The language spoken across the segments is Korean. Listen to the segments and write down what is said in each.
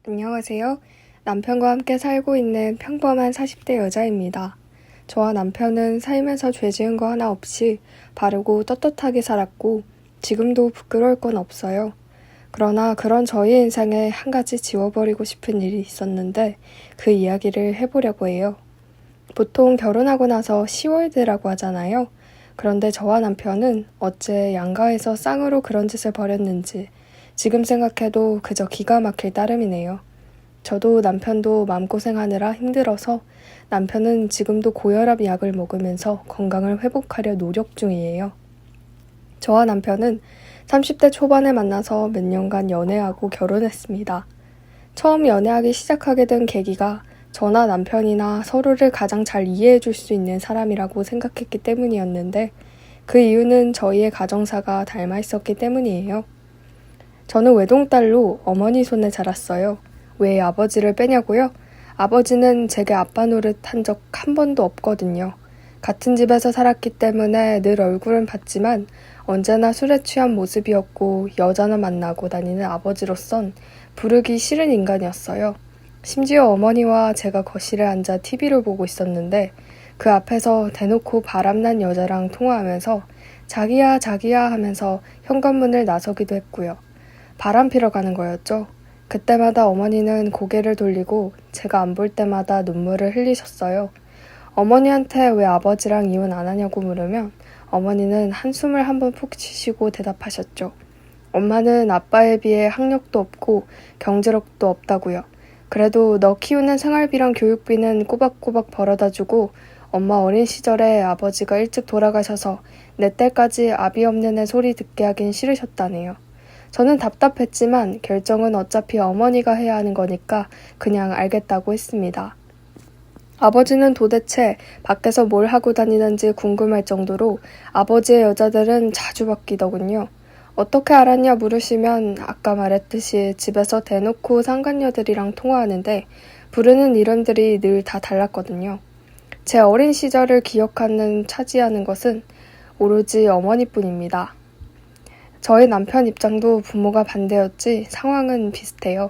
안녕하세요. 남편과 함께 살고 있는 평범한 40대 여자입니다. 저와 남편은 살면서 죄 지은 거 하나 없이 바르고 떳떳하게 살았고 지금도 부끄러울 건 없어요. 그러나 그런 저희 인생에 한 가지 지워버리고 싶은 일이 있었는데 그 이야기를 해보려고 해요. 보통 결혼하고 나서 시월드라고 하잖아요. 그런데 저와 남편은 어째 양가에서 쌍으로 그런 짓을 벌였는지 지금 생각해도 그저 기가 막힐 따름이네요. 저도 남편도 마음고생하느라 힘들어서 남편은 지금도 고혈압 약을 먹으면서 건강을 회복하려 노력 중이에요. 저와 남편은 30대 초반에 만나서 몇 년간 연애하고 결혼했습니다. 처음 연애하기 시작하게 된 계기가 저나 남편이나 서로를 가장 잘 이해해 줄 수 있는 사람이라고 생각했기 때문이었는데 그 이유는 저희의 가정사가 닮아 있었기 때문이에요. 저는 외동딸로 어머니 손에 자랐어요. 왜 아버지를 빼냐고요? 아버지는 제게 아빠 노릇 한 적 한 번도 없거든요. 같은 집에서 살았기 때문에 늘 얼굴은 봤지만 언제나 술에 취한 모습이었고 여자나 만나고 다니는 아버지로선 부르기 싫은 인간이었어요. 심지어 어머니와 제가 거실에 앉아 TV를 보고 있었는데 그 앞에서 대놓고 바람난 여자랑 통화하면서 자기야 자기야 하면서 현관문을 나서기도 했고요. 바람 피러 가는 거였죠. 그때마다 어머니는 고개를 돌리고 제가 안 볼 때마다 눈물을 흘리셨어요. 어머니한테 왜 아버지랑 이혼 안 하냐고 물으면 어머니는 한숨을 한번 푹 쉬시고 대답하셨죠. 엄마는 아빠에 비해 학력도 없고 경제력도 없다고요. 그래도 너 키우는 생활비랑 교육비는 꼬박꼬박 벌어다주고 엄마 어린 시절에 아버지가 일찍 돌아가셔서 내 딸까지 아비 없는 애 소리 듣게 하긴 싫으셨다네요. 저는 답답했지만 결정은 어차피 어머니가 해야 하는 거니까 그냥 알겠다고 했습니다. 아버지는 도대체 밖에서 뭘 하고 다니는지 궁금할 정도로 아버지의 여자들은 자주 바뀌더군요. 어떻게 알았냐 물으시면 아까 말했듯이 집에서 대놓고 상간녀들이랑 통화하는데 부르는 이름들이 늘 다 달랐거든요. 제 어린 시절을 기억하는 차지하는 것은 오로지 어머니뿐입니다. 저희 남편 입장도 부모가 반대였지 상황은 비슷해요.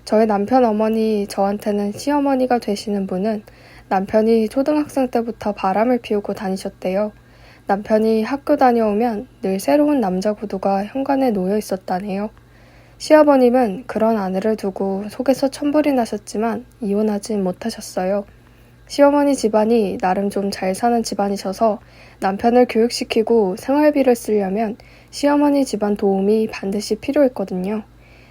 저희 남편 어머니, 저한테는 시어머니가 되시는 분은 남편이 초등학생 때부터 바람을 피우고 다니셨대요. 남편이 학교 다녀오면 늘 새로운 남자 구두가 현관에 놓여 있었다네요. 시아버님은 그런 아내를 두고 속에서 천불이 나셨지만 이혼하진 못하셨어요. 시어머니 집안이 나름 좀 잘 사는 집안이셔서 남편을 교육시키고 생활비를 쓰려면 시어머니 집안 도움이 반드시 필요했거든요.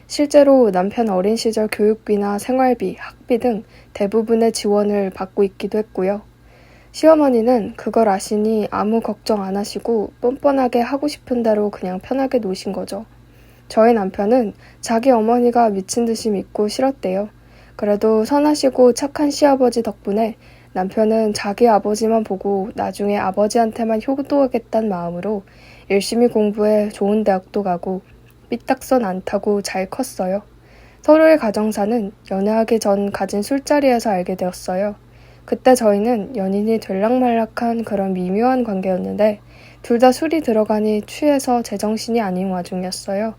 실제로 남편 어린 시절 교육비나 생활비, 학비 등 대부분의 지원을 받고 있기도 했고요. 시어머니는 그걸 아시니 아무 걱정 안 하시고 뻔뻔하게 하고 싶은 대로 그냥 편하게 노신 거죠. 저희 남편은 자기 어머니가 미친 듯이 믿고 싫었대요. 그래도 선하시고 착한 시아버지 덕분에 남편은 자기 아버지만 보고 나중에 아버지한테만 효도하겠다는 마음으로 열심히 공부해 좋은 대학도 가고 삐딱선 안 타고 잘 컸어요. 서로의 가정사는 연애하기 전 가진 술자리에서 알게 되었어요. 그때 저희는 연인이 들락말락한 그런 미묘한 관계였는데 둘 다 술이 들어가니 취해서 제정신이 아닌 와중이었어요.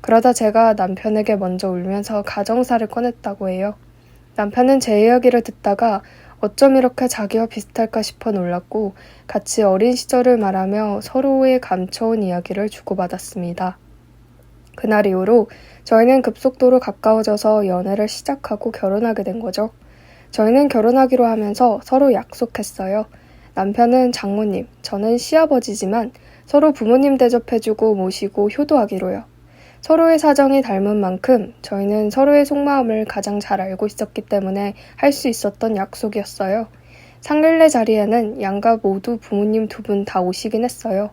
그러다 제가 남편에게 먼저 울면서 가정사를 꺼냈다고 해요. 남편은 제 이야기를 듣다가 어쩜 이렇게 자기와 비슷할까 싶어 놀랐고 같이 어린 시절을 말하며 서로의 감춰온 이야기를 주고받았습니다. 그날 이후로 저희는 급속도로 가까워져서 연애를 시작하고 결혼하게 된 거죠. 저희는 결혼하기로 하면서 서로 약속했어요. 남편은 장모님, 저는 시아버지지만 서로 부모님 대접해주고 모시고 효도하기로요. 서로의 사정이 닮은 만큼 저희는 서로의 속마음을 가장 잘 알고 있었기 때문에 할 수 있었던 약속이었어요. 상견례 자리에는 양가 모두 부모님 두 분 다 오시긴 했어요.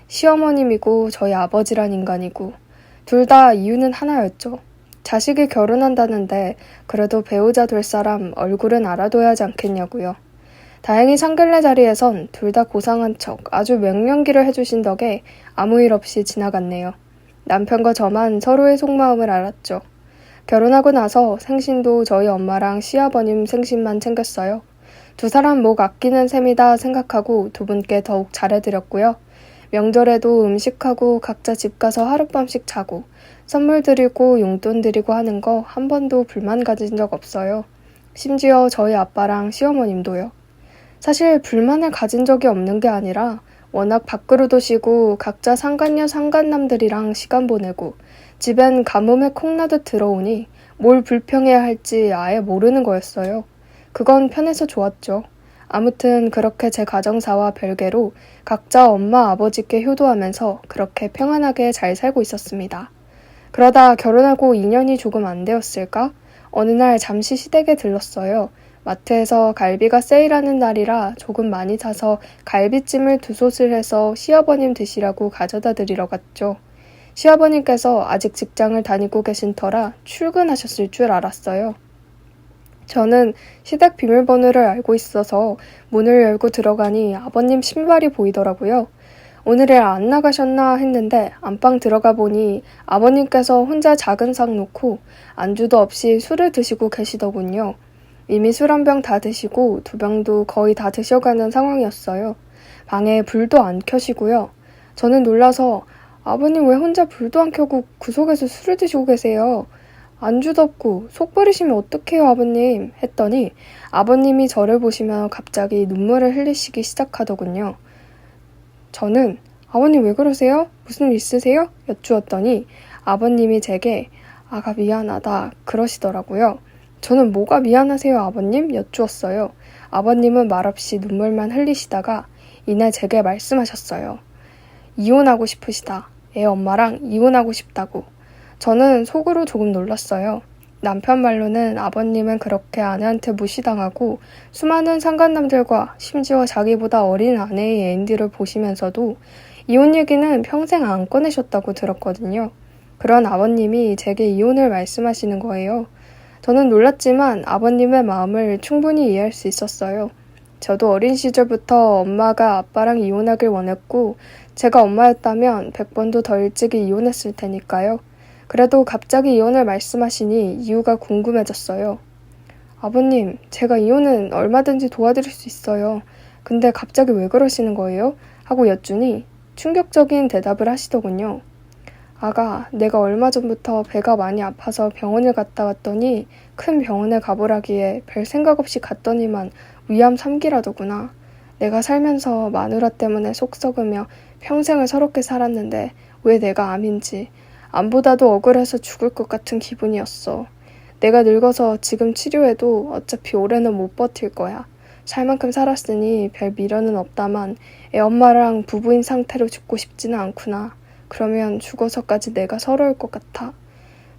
시어머님이고 저희 아버지란 인간이고 둘 다 이유는 하나였죠. 자식이 결혼한다는데 그래도 배우자 될 사람 얼굴은 알아둬야 하지 않겠냐고요. 다행히 상견례 자리에선 둘 다 고상한 척 아주 명령기를 해주신 덕에 아무 일 없이 지나갔네요. 남편과 저만 서로의 속마음을 알았죠. 결혼하고 나서 생신도 저희 엄마랑 시아버님 생신만 챙겼어요. 두 사람 목 아끼는 셈이다 생각하고 두 분께 더욱 잘해드렸고요. 명절에도 음식하고 각자 집 가서 하룻밤씩 자고 선물 드리고 용돈 드리고 하는 거 한 번도 불만 가진 적 없어요. 심지어 저희 아빠랑 시어머님도요. 사실 불만을 가진 적이 없는 게 아니라 워낙 밖으로도 쉬고 각자 상간녀 상간남들이랑 시간 보내고 집엔 가뭄에 콩나듯 들어오니 뭘 불평해야 할지 아예 모르는 거였어요. 그건 편해서 좋았죠. 아무튼 그렇게 제 가정사와 별개로 각자 엄마 아버지께 효도하면서 그렇게 평안하게 잘 살고 있었습니다. 그러다 결혼하고 2년이 조금 안 되었을까? 어느 날 잠시 시댁에 들렀어요. 마트에서 갈비가 세일하는 날이라 조금 많이 사서 갈비찜을 2솥을 해서 시어버님 드시라고 가져다 드리러 갔죠. 시어버님께서 아직 직장을 다니고 계신 터라 출근하셨을 줄 알았어요. 저는 시댁 비밀번호를 알고 있어서 문을 열고 들어가니 아버님 신발이 보이더라고요. 오늘에 안 나가셨나 했는데 안방 들어가 보니 아버님께서 혼자 작은 상 놓고 안주도 없이 술을 드시고 계시더군요. 이미 술 한 병 다 드시고 2병도 거의 다 드셔가는 상황이었어요. 방에 불도 안 켜시고요. 저는 놀라서 아버님 왜 혼자 불도 안 켜고 구석에서 술을 드시고 계세요? 안주도 없고 속 버리시면 어떡해요 아버님 했더니 아버님이 저를 보시며 갑자기 눈물을 흘리시기 시작하더군요. 저는 아버님 왜 그러세요? 무슨 일 있으세요? 여쭈었더니 아버님이 제게 아가 미안하다 그러시더라고요. 저는 뭐가 미안하세요 아버님? 여쭈었어요. 아버님은 말없이 눈물만 흘리시다가 이내 제게 말씀하셨어요. 이혼하고 싶으시다. 애 엄마랑 이혼하고 싶다고. 저는 속으로 조금 놀랐어요. 남편 말로는 아버님은 그렇게 아내한테 무시당하고 수많은 상간남들과 심지어 자기보다 어린 아내의 애인들을 보시면서도 이혼 얘기는 평생 안 꺼내셨다고 들었거든요. 그런 아버님이 제게 이혼을 말씀하시는 거예요. 저는 놀랐지만 아버님의 마음을 충분히 이해할 수 있었어요. 저도 어린 시절부터 엄마가 아빠랑 이혼하길 원했고 제가 엄마였다면 100번도 더 일찍이 이혼했을 테니까요. 그래도 갑자기 이혼을 말씀하시니 이유가 궁금해졌어요. 아버님, 제가 이혼은 얼마든지 도와드릴 수 있어요. 근데 갑자기 왜 그러시는 거예요? 하고 여쭈니 충격적인 대답을 하시더군요. 아가, 내가 얼마 전부터 배가 많이 아파서 병원을 갔다 왔더니 큰 병원에 가보라기에 별 생각 없이 갔더니만 위암 3기라더구나. 내가 살면서 마누라 때문에 속 썩으며 평생을 서럽게 살았는데 왜 내가 암인지 암보다도 억울해서 죽을 것 같은 기분이었어. 내가 늙어서 지금 치료해도 어차피 올해는 못 버틸 거야. 살 만큼 살았으니 별 미련은 없다만 애 엄마랑 부부인 상태로 죽고 싶지는 않구나. 그러면 죽어서까지 내가 서러울 것 같아.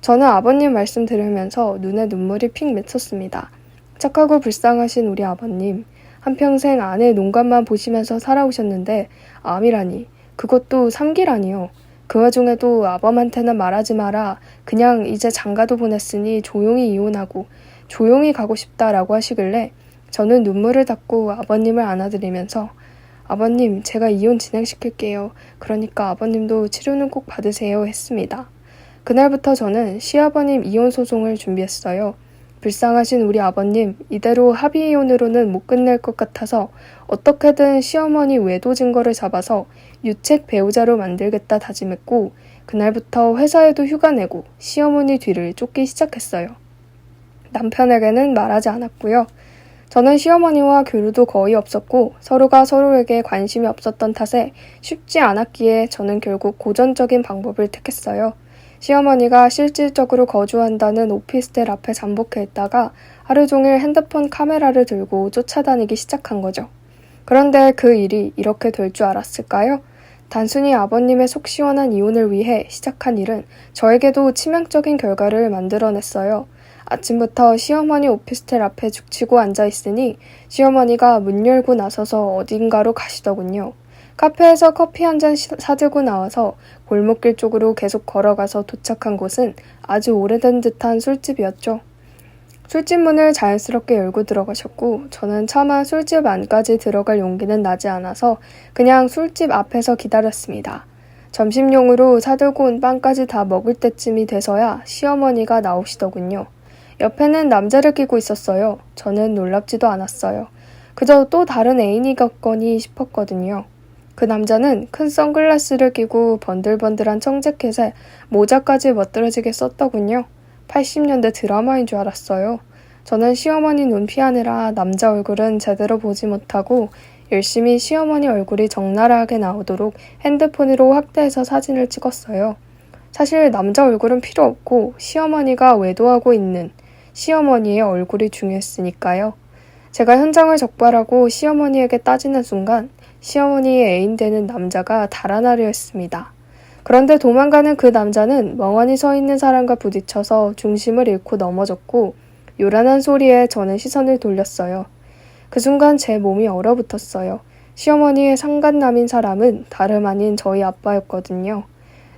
저는 아버님 말씀 들으면서 눈에 눈물이 픽 맺혔습니다. 착하고 불쌍하신 우리 아버님. 한평생 아내의 농간만 보시면서 살아오셨는데 암이라니. 그것도 3기라니요. 그 와중에도 아범한테는 말하지 마라. 그냥 이제 장가도 보냈으니 조용히 이혼하고 조용히 가고 싶다라고 하시길래 저는 눈물을 닦고 아버님을 안아드리면서 아버님, 제가 이혼 진행시킬게요. 그러니까 아버님도 치료는 꼭 받으세요 했습니다. 그날부터 저는 시아버님 이혼 소송을 준비했어요. 불쌍하신 우리 아버님, 이대로 합의 이혼으로는 못 끝낼 것 같아서 어떻게든 시어머니 외도 증거를 잡아서 유책 배우자로 만들겠다 다짐했고 그날부터 회사에도 휴가 내고 시어머니 뒤를 쫓기 시작했어요. 남편에게는 말하지 않았고요. 저는 시어머니와 교류도 거의 없었고 서로가 서로에게 관심이 없었던 탓에 쉽지 않았기에 저는 결국 고전적인 방법을 택했어요. 시어머니가 실질적으로 거주한다는 오피스텔 앞에 잠복해 있다가 하루 종일 핸드폰 카메라를 들고 쫓아다니기 시작한 거죠. 그런데 그 일이 이렇게 될 줄 알았을까요? 단순히 아버님의 속 시원한 이혼을 위해 시작한 일은 저에게도 치명적인 결과를 만들어냈어요. 아침부터 시어머니 오피스텔 앞에 죽치고 앉아있으니 시어머니가 문 열고 나서서 어딘가로 가시더군요. 카페에서 커피 한 잔 사들고 나와서 골목길 쪽으로 계속 걸어가서 도착한 곳은 아주 오래된 듯한 술집이었죠. 술집 문을 자연스럽게 열고 들어가셨고 저는 차마 술집 안까지 들어갈 용기는 나지 않아서 그냥 술집 앞에서 기다렸습니다. 점심용으로 사들고 온 빵까지 다 먹을 때쯤이 돼서야 시어머니가 나오시더군요. 옆에는 남자를 끼고 있었어요. 저는 놀랍지도 않았어요. 그저 또 다른 애인이겠거니 싶었거든요. 그 남자는 큰 선글라스를 끼고 번들번들한 청재켓에 모자까지 멋들어지게 썼더군요. 80년대 드라마인 줄 알았어요. 저는 시어머니 눈 피하느라 남자 얼굴은 제대로 보지 못하고 열심히 시어머니 얼굴이 적나라하게 나오도록 핸드폰으로 확대해서 사진을 찍었어요. 사실 남자 얼굴은 필요 없고 시어머니가 외도하고 있는 시어머니의 얼굴이 중요했으니까요. 제가 현장을 적발하고 시어머니에게 따지는 순간 시어머니의 애인 되는 남자가 달아나려 했습니다. 그런데 도망가는 그 남자는 멍하니 서 있는 사람과 부딪혀서 중심을 잃고 넘어졌고 요란한 소리에 저는 시선을 돌렸어요. 그 순간 제 몸이 얼어붙었어요. 시어머니의 상간남인 사람은 다름 아닌 저희 아빠였거든요.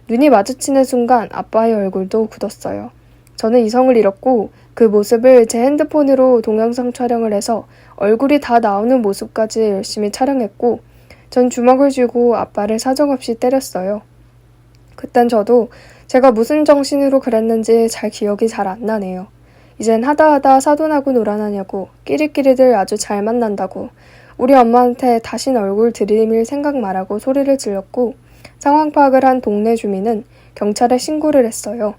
눈이 마주치는 순간 아빠의 얼굴도 굳었어요. 저는 이성을 잃었고 그 모습을 제 핸드폰으로 동영상 촬영을 해서 얼굴이 다 나오는 모습까지 열심히 촬영했고 전 주먹을 쥐고 아빠를 사정없이 때렸어요. 그땐 저도 제가 무슨 정신으로 그랬는지 기억이 잘 안 나네요. 이젠 하다하다 사돈하고 놀아나냐고 끼리끼리들 아주 잘 만난다고 우리 엄마한테 다신 얼굴 들이밀 생각 말라고 소리를 질렀고 상황 파악을 한 동네 주민은 경찰에 신고를 했어요.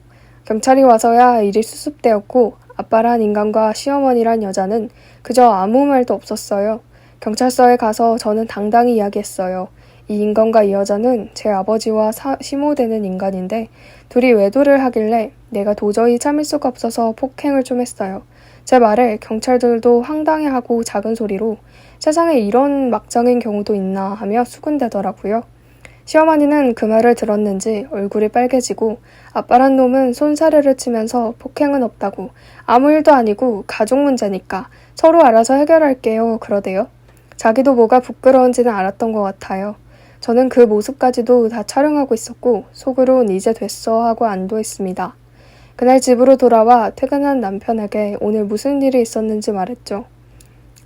경찰이 와서야 일이 수습되었고 아빠란 인간과 시어머니란 여자는 그저 아무 말도 없었어요. 경찰서에 가서 저는 당당히 이야기했어요. 이 인간과 이 여자는 제 아버지와 시모되는 인간인데 둘이 외도를 하길래 내가 도저히 참을 수가 없어서 폭행을 좀 했어요. 제 말에 경찰들도 황당해하고 작은 소리로 세상에 이런 막장인 경우도 있나 하며 수군대더라고요. 시어머니는 그 말을 들었는지 얼굴이 빨개지고 아빠란 놈은 손사래를 치면서 폭행은 없다고 아무 일도 아니고 가족 문제니까 서로 알아서 해결할게요 그러대요. 자기도 뭐가 부끄러운지는 알았던 것 같아요. 저는 그 모습까지도 다 촬영하고 있었고 속으론 이제 됐어 하고 안도했습니다. 그날 집으로 돌아와 퇴근한 남편에게 오늘 무슨 일이 있었는지 말했죠.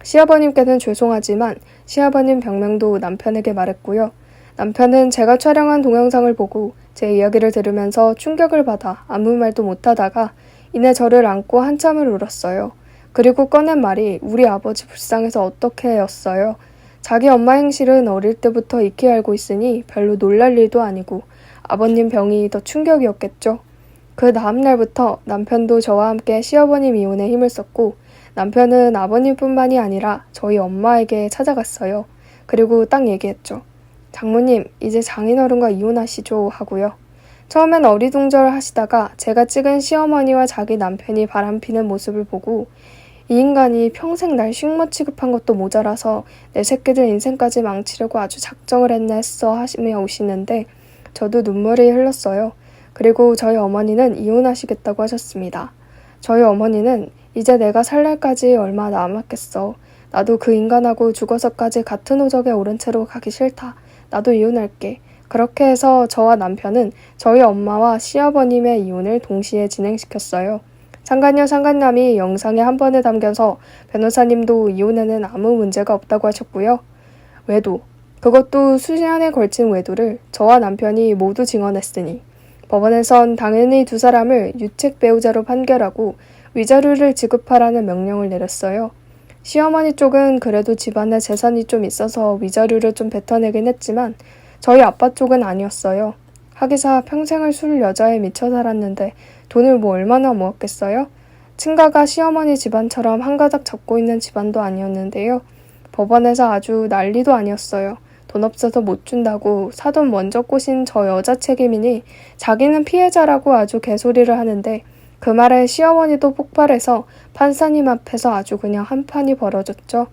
시아버님께는 죄송하지만 시아버님 병명도 남편에게 말했고요. 남편은 제가 촬영한 동영상을 보고 제 이야기를 들으면서 충격을 받아 아무 말도 못하다가 이내 저를 안고 한참을 울었어요. 그리고 꺼낸 말이 우리 아버지 불쌍해서 어떻게 였어요. 자기 엄마 행실은 어릴 때부터 익히 알고 있으니 별로 놀랄 일도 아니고 아버님 병이 더 충격이었겠죠. 그 다음 날부터 남편도 저와 함께 시어머님 이혼에 힘을 썼고 남편은 아버님뿐만이 아니라 저희 엄마에게 찾아갔어요. 그리고 딱 얘기했죠. 장모님, 이제 장인어른과 이혼하시죠 하고요. 처음엔 어리둥절 하시다가 제가 찍은 시어머니와 자기 남편이 바람피는 모습을 보고 이 인간이 평생 날 식모 취급한 것도 모자라서 내 새끼들 인생까지 망치려고 아주 작정을 했네 했어 하시며 오시는데 저도 눈물이 흘렀어요. 그리고 저희 어머니는 이혼하시겠다고 하셨습니다. 저희 어머니는 이제 내가 살 날까지 얼마 남았겠어. 나도 그 인간하고 죽어서까지 같은 오적에 오른 채로 가기 싫다. 나도 이혼할게. 그렇게 해서 저와 남편은 저희 엄마와 시아버님의 이혼을 동시에 진행시켰어요. 상간녀 상간남이 영상에 한 번에 담겨서 변호사님도 이혼에는 아무 문제가 없다고 하셨고요. 외도. 그것도 수년에 걸친 외도를 저와 남편이 모두 증언했으니 법원에선 당연히 두 사람을 유책 배우자로 판결하고 위자료를 지급하라는 명령을 내렸어요. 시어머니 쪽은 그래도 집안에 재산이 좀 있어서 위자료를 좀 뱉어내긴 했지만 저희 아빠 쪽은 아니었어요. 하기사 평생을 술 여자에 미쳐 살았는데 돈을 뭐 얼마나 모았겠어요? 친가가 시어머니 집안처럼 한가닥 잡고 있는 집안도 아니었는데요. 법원에서 아주 난리도 아니었어요. 돈 없어서 못 준다고 사돈 먼저 꼬신 저 여자 책임이니 자기는 피해자라고 아주 개소리를 하는데 그 말에 시어머니도 폭발해서 판사님 앞에서 아주 그냥 한판이 벌어졌죠.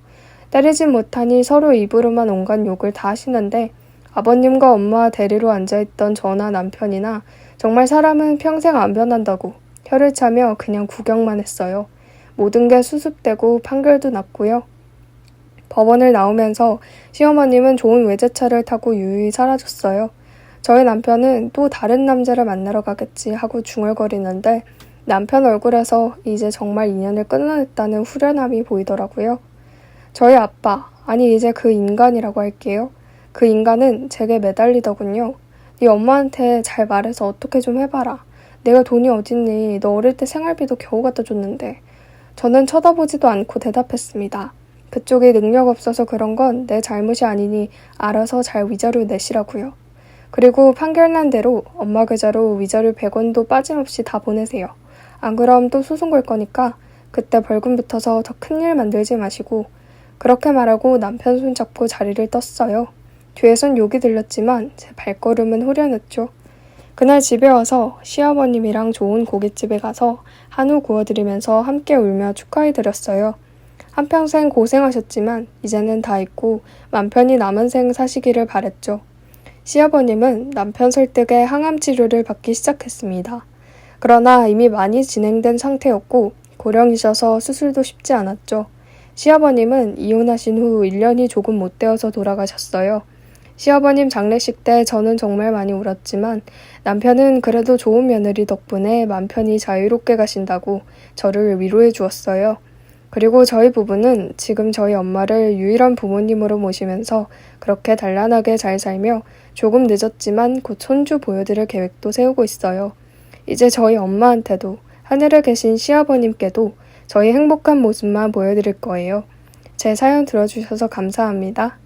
때리진 못하니 서로 입으로만 온갖 욕을 다 하시는데 아버님과 엄마 대리로 앉아있던 저나 남편이나 정말 사람은 평생 안 변한다고 혀를 차며 그냥 구경만 했어요. 모든 게 수습되고 판결도 났고요. 법원을 나오면서 시어머님은 좋은 외제차를 타고 유유히 사라졌어요. 저희 남편은 또 다른 남자를 만나러 가겠지 하고 중얼거리는데 남편 얼굴에서 이제 정말 인연을 끊어냈다는 후련함이 보이더라고요. 저희 아빠, 아니 이제 그 인간이라고 할게요. 그 인간은 제게 매달리더군요. 네 엄마한테 잘 말해서 어떻게 좀 해봐라. 내가 돈이 어딨니? 너 어릴 때 생활비도 겨우 갖다 줬는데. 저는 쳐다보지도 않고 대답했습니다. 그쪽이 능력 없어서 그런 건 내 잘못이 아니니 알아서 잘 위자료 내시라고요. 그리고 판결난 대로 엄마 계좌로 위자료 100원도 빠짐없이 다 보내세요. 안 그럼 또 소송 걸 거니까 그때 벌금 붙어서 더 큰일 만들지 마시고. 그렇게 말하고 남편 손잡고 자리를 떴어요. 뒤에선 욕이 들렸지만 제 발걸음은 후련했죠. 그날 집에 와서 시어머님이랑 좋은 고깃집에 가서 한우 구워드리면서 함께 울며 축하해드렸어요. 한평생 고생하셨지만 이제는 다 잊고 맘 편히 남은 생 사시기를 바랬죠. 시아버님은 남편 설득에 항암 치료를 받기 시작했습니다. 그러나 이미 많이 진행된 상태였고 고령이셔서 수술도 쉽지 않았죠. 시아버님은 이혼하신 후 1년이 조금 못 되어서 돌아가셨어요. 시아버님 장례식 때 저는 정말 많이 울었지만 남편은 그래도 좋은 며느리 덕분에 맘 편히 자유롭게 가신다고 저를 위로해 주었어요. 그리고 저희 부부는 지금 저희 엄마를 유일한 부모님으로 모시면서 그렇게 단란하게 잘 살며 조금 늦었지만 곧 손주 보여드릴 계획도 세우고 있어요. 이제 저희 엄마한테도 하늘에 계신 시아버님께도 저희 행복한 모습만 보여드릴 거예요. 제 사연 들어주셔서 감사합니다.